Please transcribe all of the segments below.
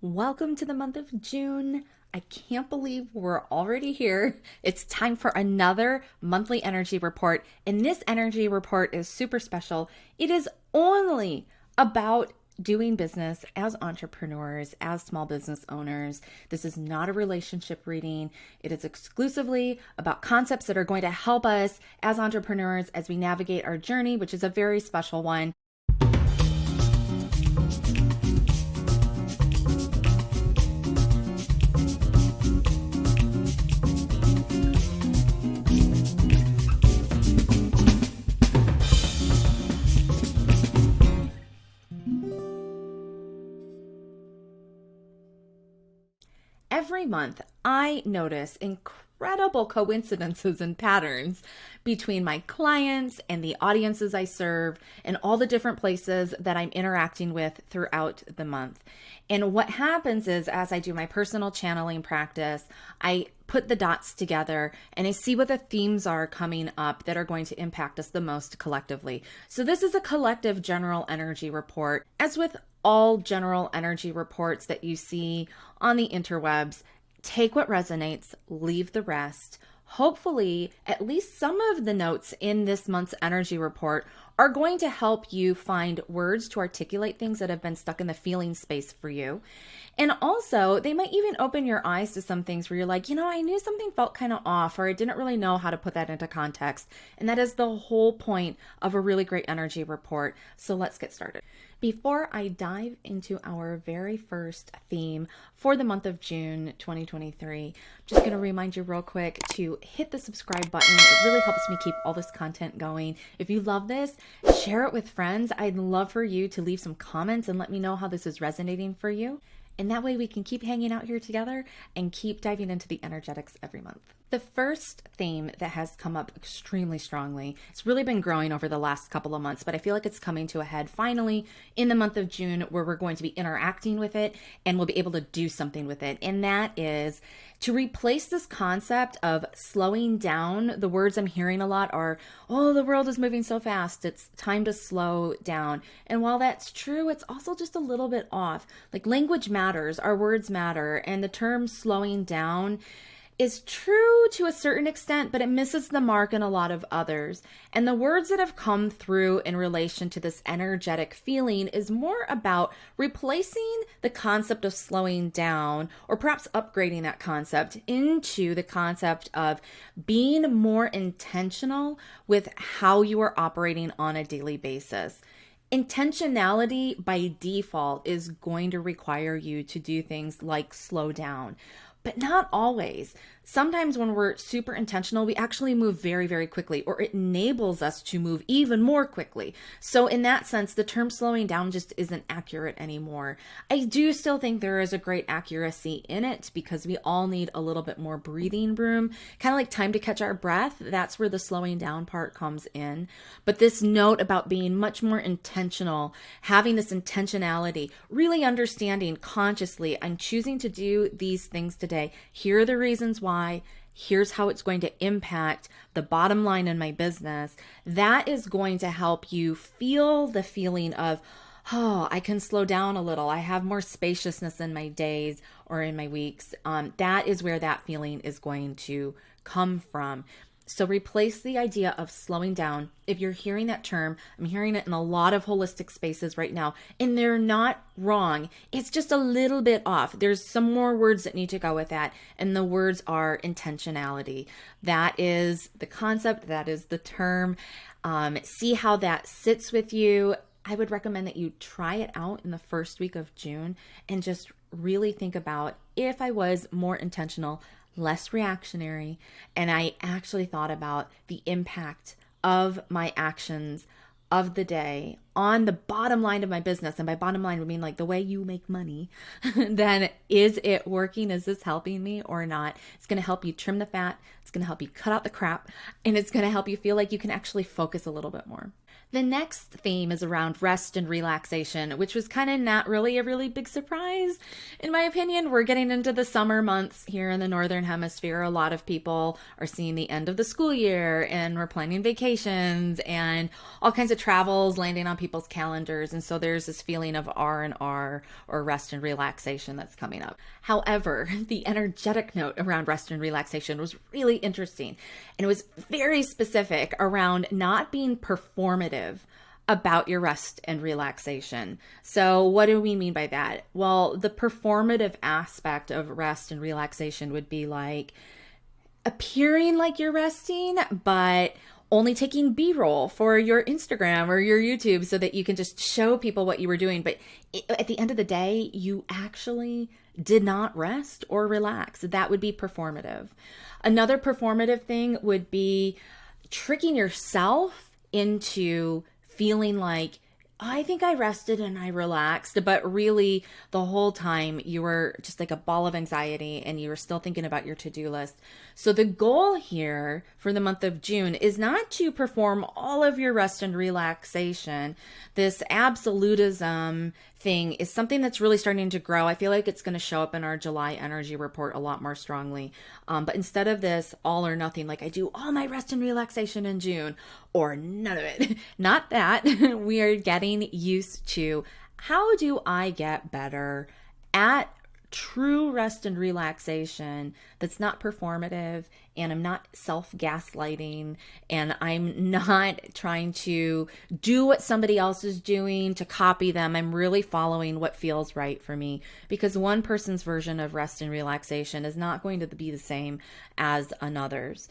Welcome to the month of June. I can't believe we're already here. It's time for another monthly energy report, and this energy report is super special. It is only about doing business as entrepreneurs, as small business owners. This is not a relationship reading. It is exclusively about concepts that are going to help us as entrepreneurs as we navigate our journey, which is a very special one. Every month, I notice incredible coincidences and patterns between my clients and the audiences I serve and all the different places that I'm interacting with throughout the month. And what happens is, as I do my personal channeling practice, I put the dots together and I see what the themes are coming up that are going to impact us the most collectively. So this is a collective general energy report. As with all general energy reports that you see on the interwebs, take what resonates, leave the rest. Hopefully, at least some of the notes in this month's energy report are going to help you find words to articulate things that have been stuck in the feeling space for you. And also, they might even open your eyes to some things where you're like, I knew something felt kind of off, or I didn't really know how to put that into context. And that is the whole point of a really great energy report. So let's get started. Before I dive into our very first theme for the month of June 2023, I'm just going to remind you real quick to hit the subscribe button. It really helps me keep all this content going. If you love this, share it with friends. I'd love for you to leave some comments and let me know how this is resonating for you. And that way we can keep hanging out here together and keep diving into the energetics every month. The first theme that has come up extremely strongly, it's really been growing over the last couple of months, but I feel like it's coming to a head finally in the month of June, where we're going to be interacting with it and we'll be able to do something with it. And that is to replace this concept of slowing down. The words I'm hearing a lot are, oh, the world is moving so fast, it's time to slow down. And while that's true, it's also just a little bit off. Like, language matters, our words matter, and the term slowing down is true to a certain extent, but it misses the mark in a lot of others. And the words that have come through in relation to this energetic feeling is more about replacing the concept of slowing down, or perhaps upgrading that concept into the concept of being more intentional with how you are operating on a daily basis. Intentionality by default is going to require you to do things like slow down, but not always. Sometimes when we're super intentional, we actually move very, very quickly, or it enables us to move even more quickly. So in that sense, the term slowing down just isn't accurate anymore. I do still think there is a great accuracy in it, because we all need a little bit more breathing room, kind of like time to catch our breath. That's where the slowing down part comes in. But this note about being much more intentional, having this intentionality, really understanding consciously, I'm choosing to do these things today. Here are the reasons why. Here's how it's going to impact the bottom line in my business. That is going to help you feel the feeling of, oh, I can slow down a little. I have more spaciousness in my days or in my weeks. That is where that feeling is going to come from. So replace the idea of slowing down. If you're hearing that term, I'm hearing it in a lot of holistic spaces right now, and they're not wrong. It's just a little bit off. There's some more words that need to go with that, and the words are intentionality. That is the concept. That is the term. See how that sits with you. I would recommend that you try it out in the first week of June and just really think about, if I was more intentional, less reactionary, and I actually thought about the impact of my actions of the day on the bottom line of my business, and by bottom line, I mean like the way you make money, then is it working? Is this helping me or not? It's going to help you trim the fat. It's going to help you cut out the crap, and it's going to help you feel like you can actually focus a little bit more. The next theme is around rest and relaxation, which was kind of not really a really big surprise. In my opinion, we're getting into the summer months here in the Northern Hemisphere. A lot of people are seeing the end of the school year and we're planning vacations and all kinds of travels landing on people's calendars. And so there's this feeling of R&R, or rest and relaxation, that's coming up. However, the energetic note around rest and relaxation was really interesting. And it was very specific around not being performative about your rest and relaxation. So what do we mean by that? Well, the performative aspect of rest and relaxation would be like appearing like you're resting, but only taking B-roll for your Instagram or your YouTube so that you can just show people what you were doing. But at the end of the day, you actually did not rest or relax. That would be performative. Another performative thing would be tricking yourself into feeling like, I think I rested and I relaxed, but really the whole time you were just like a ball of anxiety and you were still thinking about your to-do list. So the goal here for the month of June is not to perform all of your rest and relaxation. This absolutism thing is something that's really starting to grow. I feel like it's going to show up in our July energy report a lot more strongly. But instead of this all or nothing, like I do all my rest and relaxation in June or none of it, not that. We are getting used to, how do I get better at true rest and relaxation that's not performative, and I'm not self-gaslighting, and I'm not trying to do what somebody else is doing to copy them. I'm really following what feels right for me, because one person's version of rest and relaxation is not going to be the same as another's.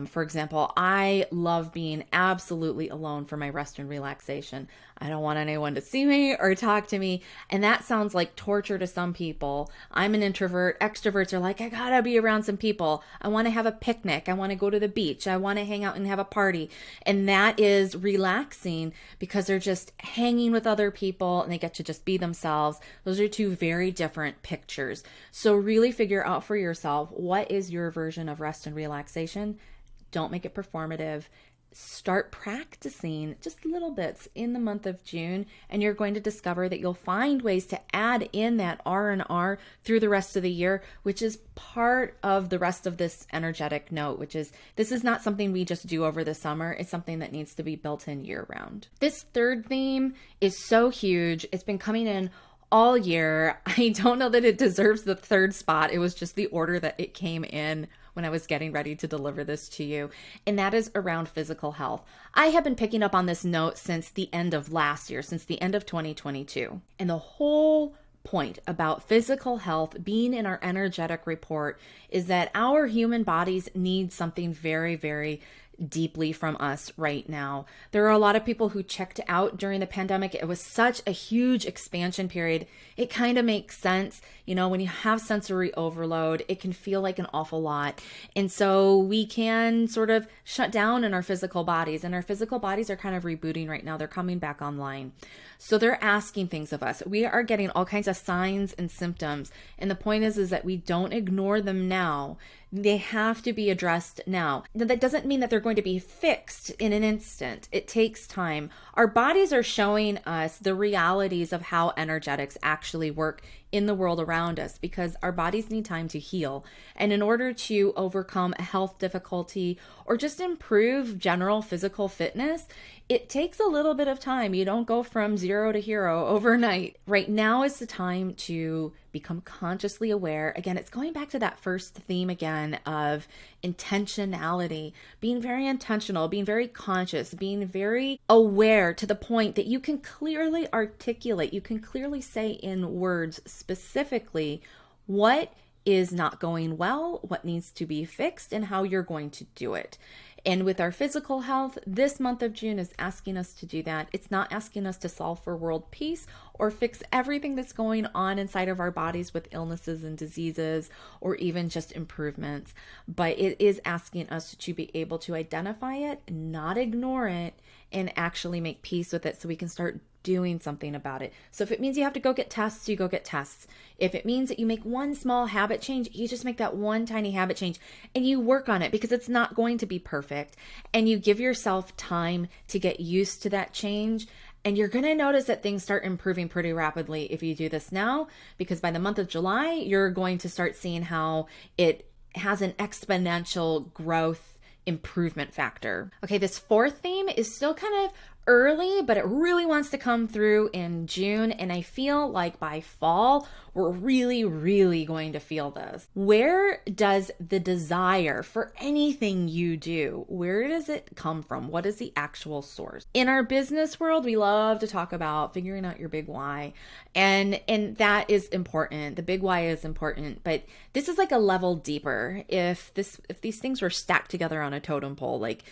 For example, I love being absolutely alone for my rest and relaxation. I don't want anyone to see me or talk to me. And that sounds like torture to some people. I'm an introvert. Extroverts are like, I gotta be around some people. I want to have a picnic. I want to go to the beach. I want to hang out and have a party. And that is relaxing because they're just hanging with other people and they get to just be themselves. Those are two very different pictures. So really figure out for yourself, what is your version of rest and relaxation? Don't make it performative. Start practicing just little bits in the month of June, and you're going to discover that you'll find ways to add in that R&R through the rest of the year, which is part of the rest of this energetic note, which is, this is not something we just do over the summer. It's something that needs to be built in year round. This third theme is so huge. It's been coming in all year. I don't know that it deserves the third spot. It was just the order that it came in when I was getting ready to deliver this to you. And that is around physical health. I have been picking up on this note since the end of last year, since the end of 2022. And the whole point about physical health being in our energetic report is that our human bodies need something very, very deeply from us right now. There are a lot of people who checked out during the pandemic. It was such a huge expansion period. It kind of makes sense. You know, when you have sensory overload, it can feel like an awful lot. And so we can sort of shut down in our physical bodies, and our physical bodies are kind of rebooting right now. They're coming back online. So they're asking things of us. We are getting all kinds of signs and symptoms. And the point is that we don't ignore them now. They have to be addressed now. Now, that doesn't mean that they're going to be fixed in an instant. It takes time. Our bodies are showing us the realities of how energetics actually work in the world around us, because our bodies need time to heal. And in order to overcome a health difficulty or just improve general physical fitness, it takes a little bit of time. You don't go from zero to hero overnight. Right now is the time to become consciously aware. Again, it's going back to that first theme again of intentionality, being very intentional, being very conscious, being very aware to the point that you can clearly articulate, you can clearly say in words specifically what is not going well, what needs to be fixed, and how you're going to do it. And with our physical health, this month of June is asking us to do that. It's not asking us to solve for world peace or fix everything that's going on inside of our bodies with illnesses and diseases, or even just improvements. But it is asking us to be able to identify it, not ignore it, and actually make peace with it so we can start doing something about it. So if it means you have to go get tests, you go get tests. If it means that you make one small habit change, you just make that one tiny habit change and you work on it, because it's not going to be perfect. And you give yourself time to get used to that change. And you're going to notice that things start improving pretty rapidly if you do this now, because by the month of July, you're going to start seeing how it has an exponential growth improvement factor. Okay, this fourth theme is still kind of early, but it really wants to come through in June. And I feel like by fall, we're really going to feel this. Where does the desire for anything you do, where does it come from? What is the actual source? In our business world, we love to talk about figuring out your big why. And that is important. The big why is important, but this is like a level deeper. If these things were stacked together on a totem pole, like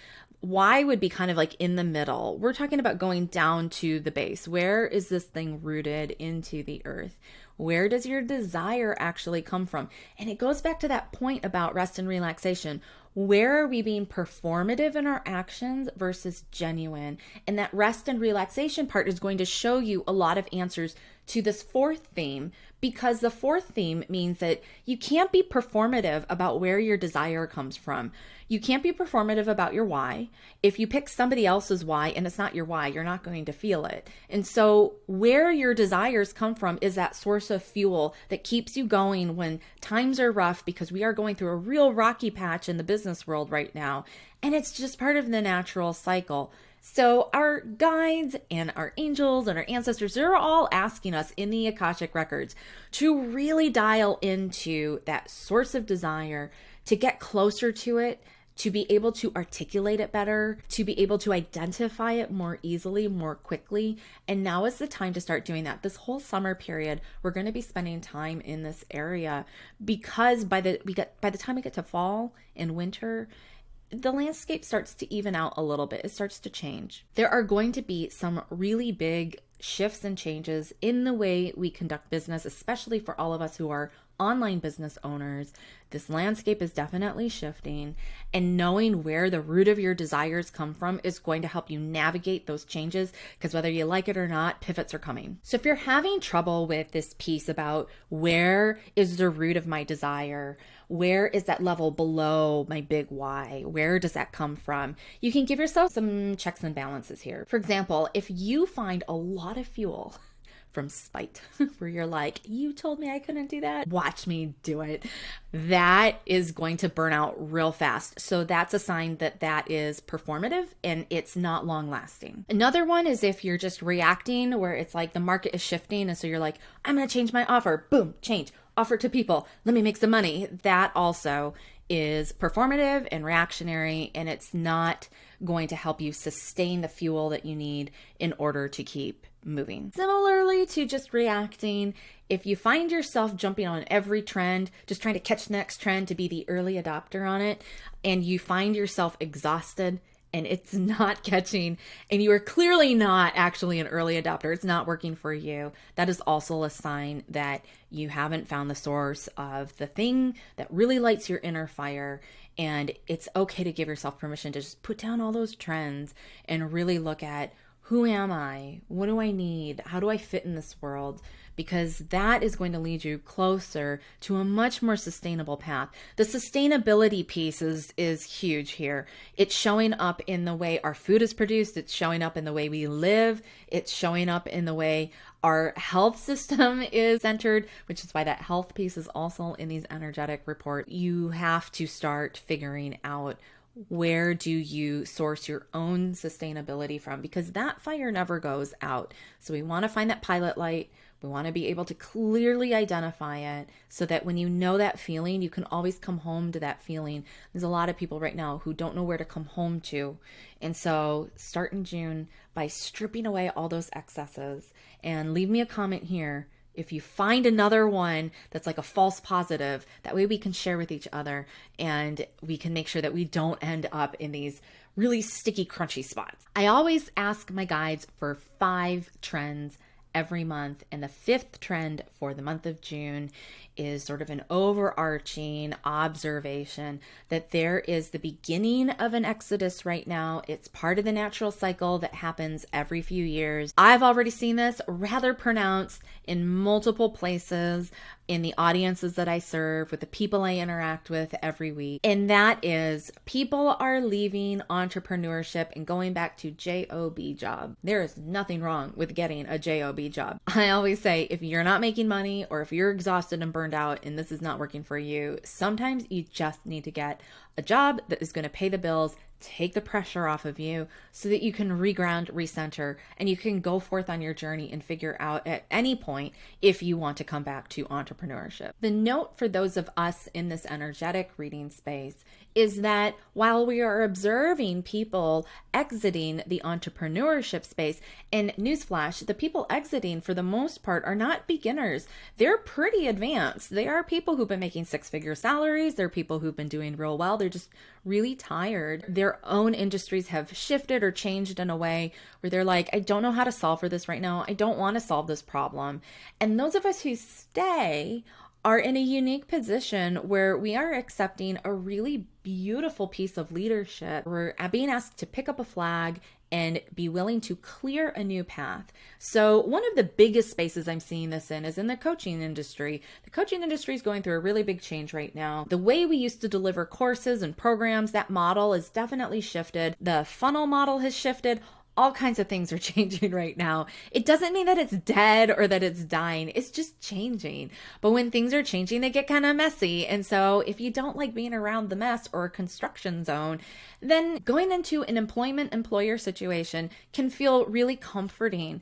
why would be kind of like in the middle. We're talking about going down to the base. Where is this thing rooted into the earth? Where does your desire actually come from? And it goes back to that point about rest and relaxation. Where are we being performative in our actions versus genuine? And that rest and relaxation part is going to show you a lot of answers to this fourth theme, because the fourth theme means that you can't be performative about where your desire comes from. You can't be performative about your why. If you pick somebody else's why and it's not your why, you're not going to feel it. And so where your desires come from is that source of fuel that keeps you going when times are rough, because we are going through a real rocky patch in the business world right now. And it's just part of the natural cycle. So our guides and our angels and our ancestors, they're all asking us in the Akashic records to really dial into that source of desire, to get closer to it, to be able to articulate it better, to be able to identify it more easily, more quickly. And now is the time to start doing that. This whole summer period, we're going to be spending time in this area, because by the time we get to fall and winter, the landscape starts to even out a little bit. It starts to change. There are going to be some really big shifts and changes in the way we conduct business, especially for all of us who are online business owners. This landscape is definitely shifting, and knowing where the root of your desires come from is going to help you navigate those changes, because whether you like it or not, pivots are coming. So if you're having trouble with this piece about where is the root of my desire, where is that level below my big why, where does that come from, you can give yourself some checks and balances here. For example, if you find a lot of fuel from spite, where you're like, you told me I couldn't do that, watch me do it, that is going to burn out real fast. So that's a sign that that is performative and it's not long lasting. Another one is if you're just reacting, where it's like the market is shifting, and so you're like, I'm going to change my offer, boom, change, offer to people, let me make some money. That also is performative and reactionary, and it's not going to help you sustain the fuel that you need in order to keep moving. Similarly to just reacting, if you find yourself jumping on every trend, just trying to catch the next trend to be the early adopter on it, and you find yourself exhausted and it's not catching, and you are clearly not actually an early adopter, it's not working for you, that is also a sign that you haven't found the source of the thing that really lights your inner fire. And it's okay to give yourself permission to just put down all those trends and really look at, who am I? What do I need? How do I fit in this world? Because that is going to lead you closer to a much more sustainable path. The sustainability piece is huge here. It's showing up in the way our food is produced. It's showing up in the way we live. It's showing up in the way our health system is centered, which is why that health piece is also in these energetic reports. You have to start figuring out, where do you source your own sustainability from? Because that fire never goes out. So we want to find that pilot light. We want to be able to clearly identify it so that when you know that feeling, you can always come home to that feeling. There's a lot of people right now who don't know where to come home to. And so start in June by stripping away all those excesses, and leave me a comment here if you find another one that's like a false positive. That way we can share with each other, and we can make sure that we don't end up in these really sticky, crunchy spots. I always ask my guides for 5 trends every month. And the fifth trend for the month of June is sort of an overarching observation that there is the beginning of an exodus right now. It's part of the natural cycle that happens every few years. I've already seen this rather pronounced in multiple places in the audiences that I serve, with the people I interact with every week. And that is, people are leaving entrepreneurship and going back to job job. There is nothing wrong with getting a job job. I always say, if you're not making money, or if you're exhausted and burned out and this is not working for you, sometimes you just need to get a job that is going to pay the bills, take the pressure off of you, so that you can reground, recenter, and you can go forth on your journey and figure out at any point if you want to come back to entrepreneurship. The note for those of us in this energetic reading space is that while we are observing people exiting the entrepreneurship space, and newsflash, the people exiting for the most part are not beginners. They're pretty advanced. They are people who've been making six-figure salaries. They're people who've been doing real well. They're just really tired. Their own industries have shifted or changed in a way where they're like, I don't know how to solve for this right now. I don't want to solve this problem. And those of us who stay are in a unique position where we are accepting a really beautiful piece of leadership. We're being asked to pick up a flag and be willing to clear a new path. So one of the biggest spaces I'm seeing this in is in the coaching industry. The coaching industry is going through a really big change right now. The way we used to deliver courses and programs, that model has definitely shifted. The funnel model has shifted. All kinds of things are changing right now. It doesn't mean that it's dead or that it's dying. It's just changing. But when things are changing, they get kind of messy. And so if you don't like being around the mess or a construction zone, then going into an employer situation can feel really comforting.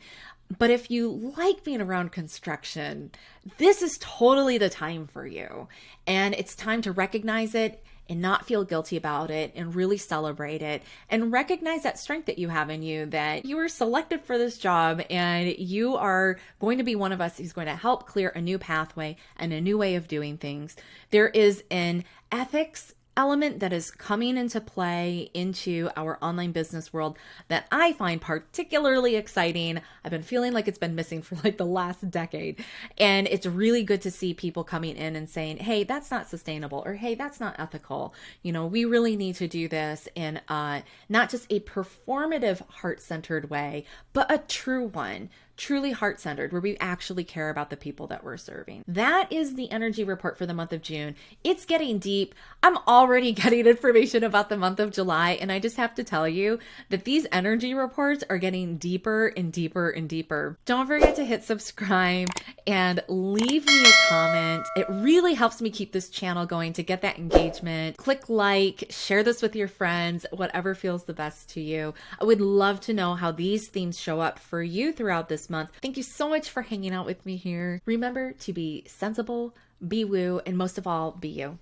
But if you like being around construction, this is totally the time for you. And it's time to recognize it and not feel guilty about it, and really celebrate it and recognize that strength that you have in you, that you were selected for this job and you are going to be one of us who's going to help clear a new pathway and a new way of doing things. There is an ethics element that is coming into play into our online business world that I find particularly exciting. I've been feeling like it's been missing for like the last decade. And it's really good to see people coming in and saying, hey, that's not sustainable, or hey, that's not ethical. You know, we really need to do this in not just a performative, heart-centered way, but a true one. Truly heart-centered, where we actually care about the people that we're serving. That is the energy report for the month of June. It's getting deep. I'm already getting information about the month of July, and I just have to tell you that these energy reports are getting deeper and deeper and deeper. Don't forget to hit subscribe and leave me a comment. It really helps me keep this channel going to get that engagement. Click like, share this with your friends, whatever feels the best to you. I would love to know how these themes show up for you throughout this month. Thank you so much for hanging out with me here. Remember to be sensible, be woo, and most of all, be you.